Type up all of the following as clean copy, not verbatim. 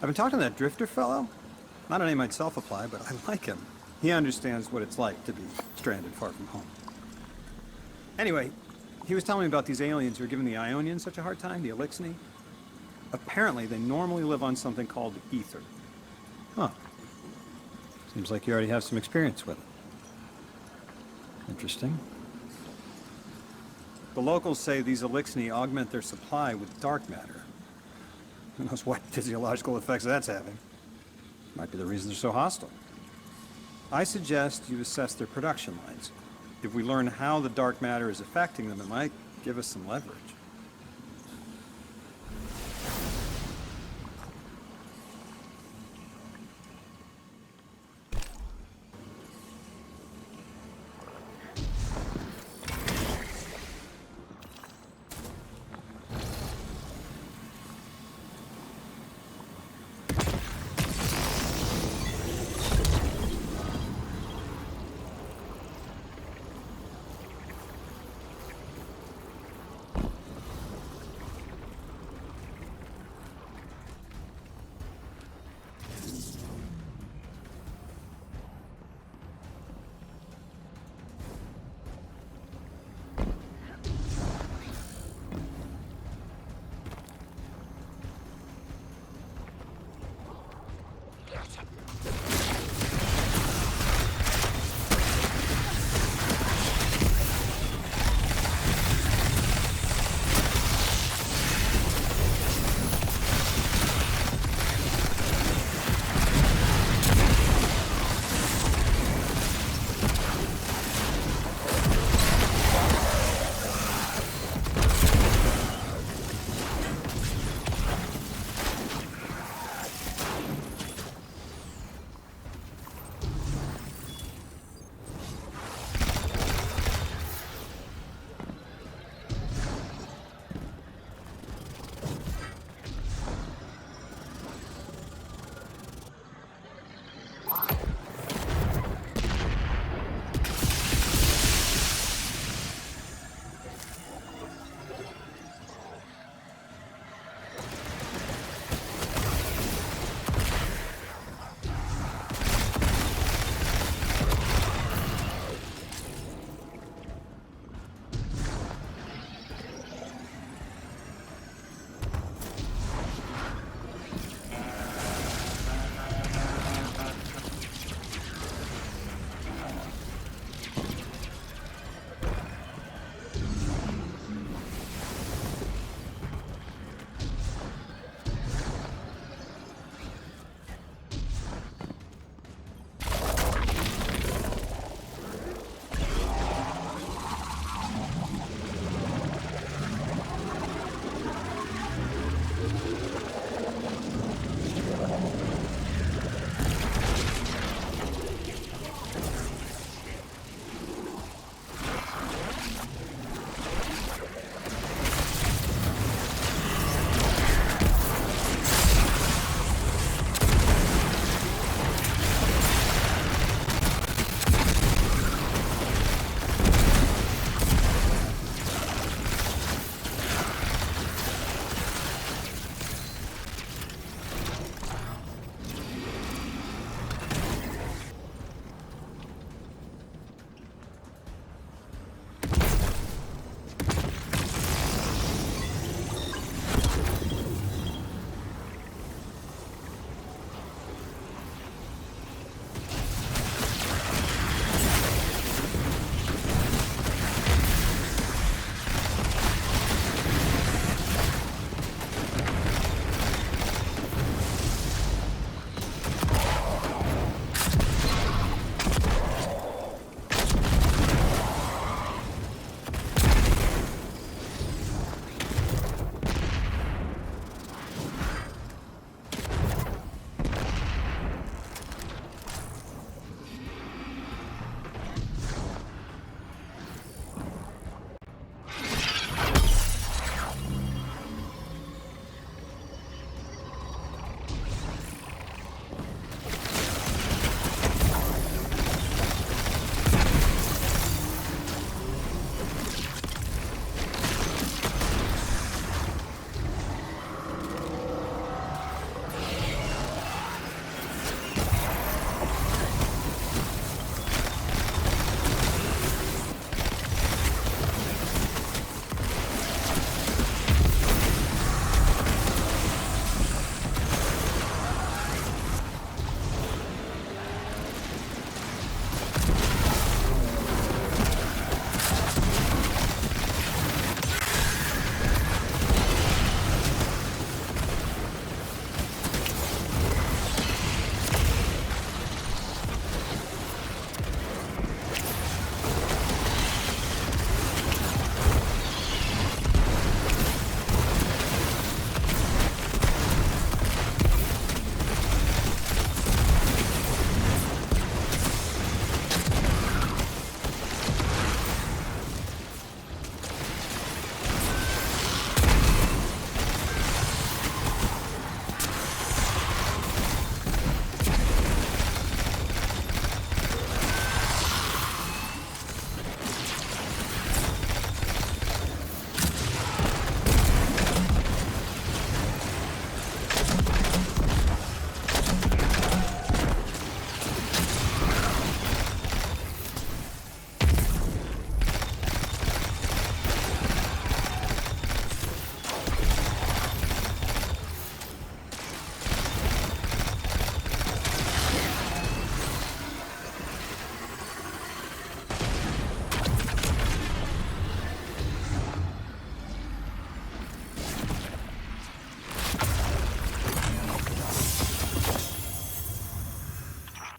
I've been talking to that drifter fellow. Not a name I'd self-apply, but I like him. He understands what it's like to be stranded far from home. Anyway, he was telling me about these aliens who are giving the Ionians such a hard time, the Elixni. Apparently, they normally live on something called ether. Huh. Seems like you already have some experience with it. Interesting. The locals say these Elixni augment their supply with dark matter. Who knows what physiological effects that's having. Might be the reason they're so hostile. I suggest you assess their production lines. If we learn how the dark matter is affecting them, it might give us some leverage.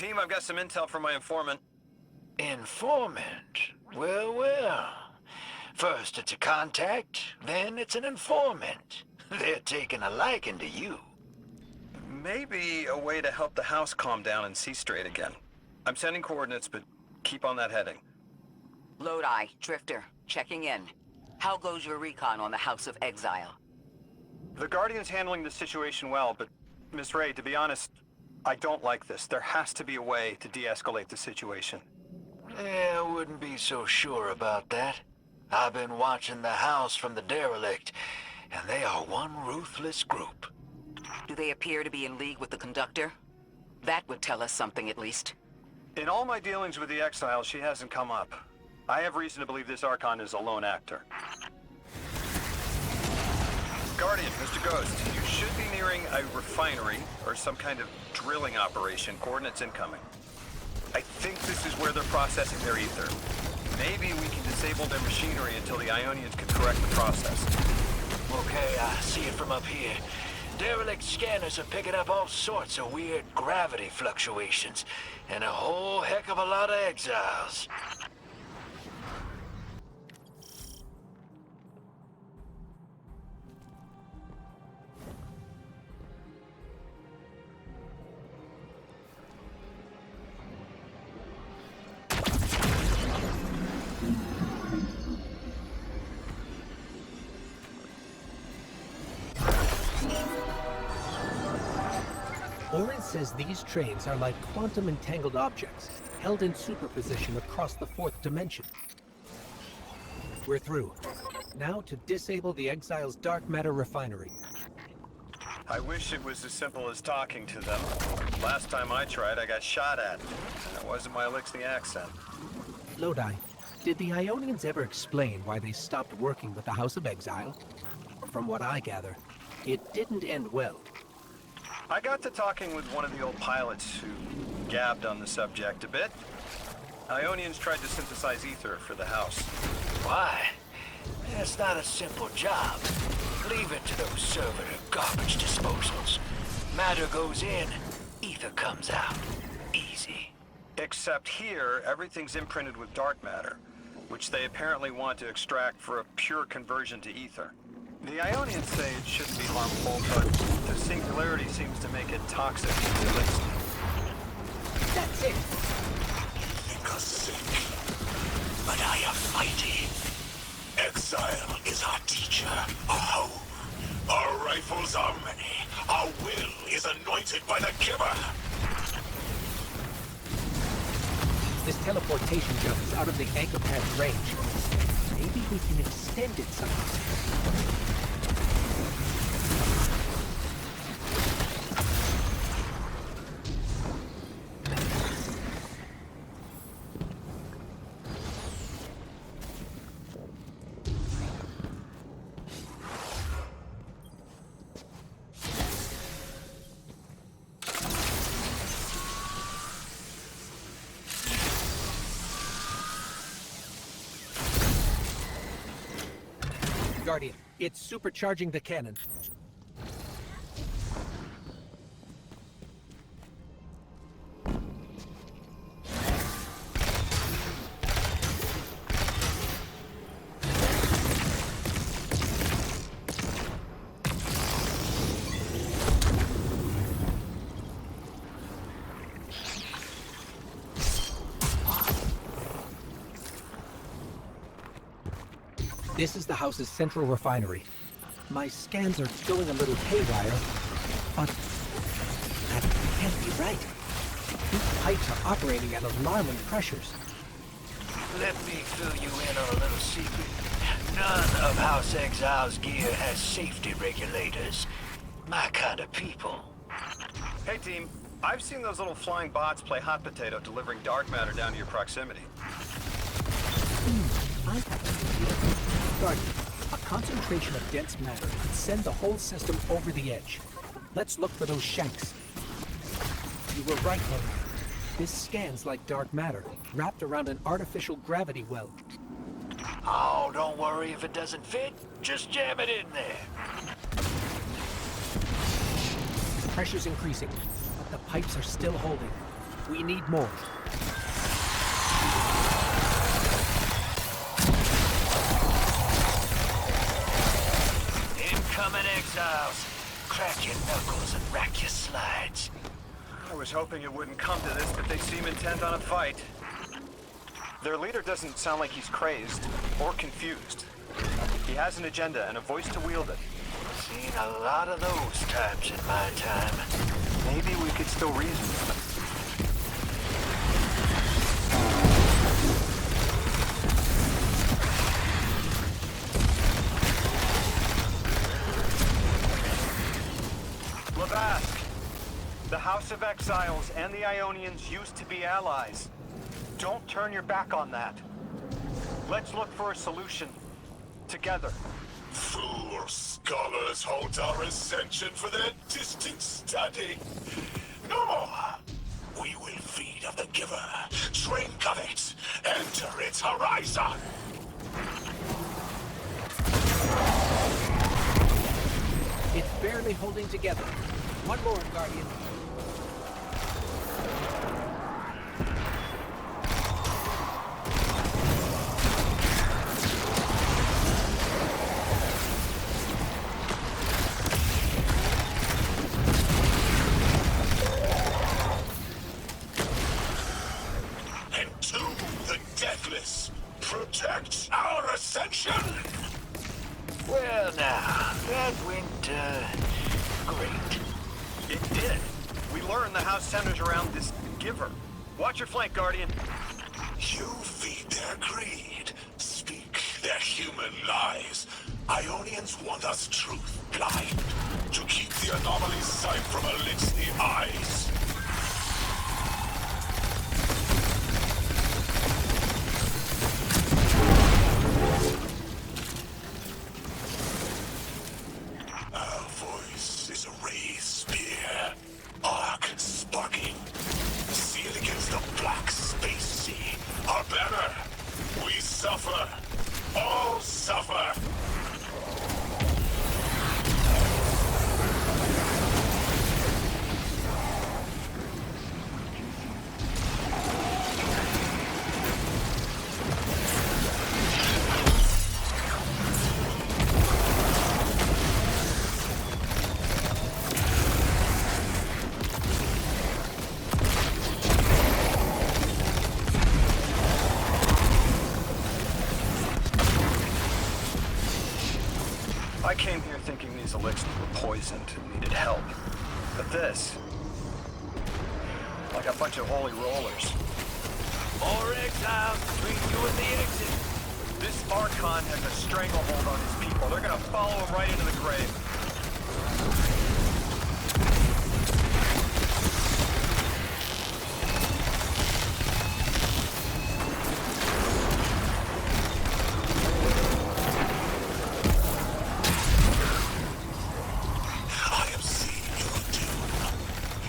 Team, I've got some intel from my informant. Informant? Well, well. First it's a contact, then it's an informant. They're taking a liking to you. Maybe a way to help the house calm down and see straight again. I'm sending coordinates, but keep on that heading. Lodi, Drifter, checking in. How goes your recon on the House of Exile? The Guardian's handling the situation well, but Miss Ray, to be honest, I don't like this. There has to be a way to de-escalate the situation. Yeah, I wouldn't be so sure about that. I've been watching the house from the derelict, and they are one ruthless group. Do they appear to be in league with the Conductor? That would tell us something at least. In all my dealings with the Exile, she hasn't come up. I have reason to believe this Archon is a lone actor. Guardian, Mr. Ghost, you should be nearing a refinery or some kind of drilling operation. Coordinates incoming. I think this is where they're processing their ether. Maybe we can disable their machinery until the Ionians can correct the process. Okay, I see it from up here. Derelict scanners are picking up all sorts of weird gravity fluctuations, and a whole heck of a lot of exiles. Orin says these trains are like quantum entangled objects, held in superposition across the fourth dimension. We're through. Now to disable the Exile's dark matter refinery. I wish it was as simple as talking to them. Last time I tried, I got shot at. And it wasn't my Elixir accent. Lodi, did the Ionians ever explain why they stopped working with the House of Exile? From what I gather, it didn't end well. I got to talking with one of the old pilots who gabbed on the subject a bit. Ionians tried to synthesize ether for the house. Why? It's not a simple job. Leave it to those servitor garbage disposals. Matter goes in, ether comes out. Easy. Except here, everything's imprinted with dark matter, which they apparently want to extract for a pure conversion to ether. The Ionians say it shouldn't be harmful, but the singularity seems to make it toxic to the Elixir. That's it! Think us sick, but I am mighty. Exile is our teacher, our home. Our rifles are many. Our will is anointed by the giver. This teleportation jump is out of the anchor pad's range. Maybe we can extend it somehow. Guardian, it's supercharging the cannon. This is the house's central refinery. My scans are going a little haywire, but that can't be right. These pipes are operating at alarming pressures. Let me fill you in on a little secret. None of House Exile's gear has safety regulators. My kind of people. Hey team, I've seen those little flying bots play hot potato delivering dark matter down to your proximity. I have an idea. Guardian, a concentration of dense matter could send the whole system over the edge. Let's look for those shanks. You were right, Logan. This scans like dark matter, wrapped around an artificial gravity well. Oh, don't worry if it doesn't fit. Just jam it in there. Pressure's increasing, but the pipes are still holding. We need more. Incoming exiles. Crack your knuckles and rack your slides. I was hoping it wouldn't come to this, but they seem intent on a fight. Their leader doesn't sound like he's crazed or confused. He has an agenda and a voice to wield it. Seen a lot of those types in my time. Maybe we could still reason with him. The House of Exiles and the Ionians used to be allies. Don't turn your back on that. Let's look for a solution. Together. Fool scholars hold our ascension for their distant study. No more. We will feed of the giver, drink of it, enter its horizon. It's barely holding together. One more, Guardian. Entomb the deathless. Protect our ascension. Well now, that went, great. It did. We learned the house centers around this giver. Watch your flank, Guardian. You feed their greed, speak their human lies. Ionians want us truth blind, to keep the anomaly's sight from Elixir eyes. Our voice is a raised spear, arc sparking. Sealed against the black space sea. Our banner. We suffer. All suffer. I came here thinking these elixirs were poisoned and needed help. But this... like a bunch of holy rollers. More exiles between you and the exit. This Archon has a stranglehold on his people. They're gonna follow him right into the grave. I am seeing your doom.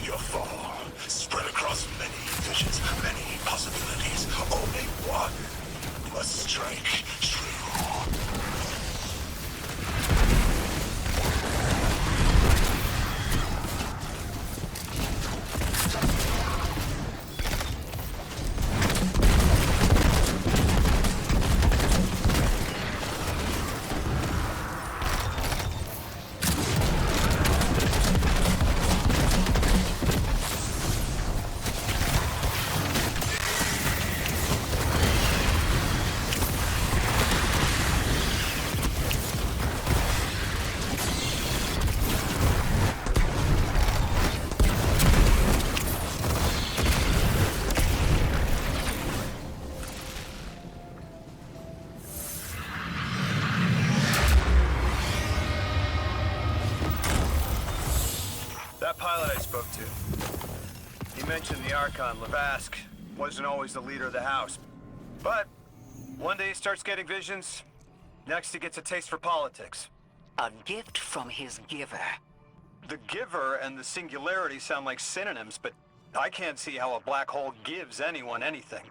Your fall. Spread across many visions, many possibilities. Only one must strike true. That pilot I spoke to, he mentioned the Archon, Lavask, wasn't always the leader of the house. But one day he starts getting visions, next he gets a taste for politics. A gift from his giver. The giver and the singularity sound like synonyms, but I can't see how a black hole gives anyone anything.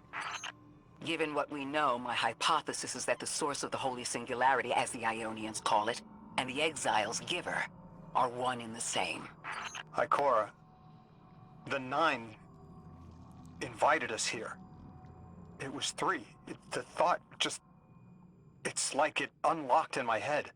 Given what we know, my hypothesis is that the source of the Holy Singularity, as the Ionians call it, and the Exile's giver are one and the same. Ikora, the Nine, invited us here. It was 3. The thought just... It's like it unlocked in my head.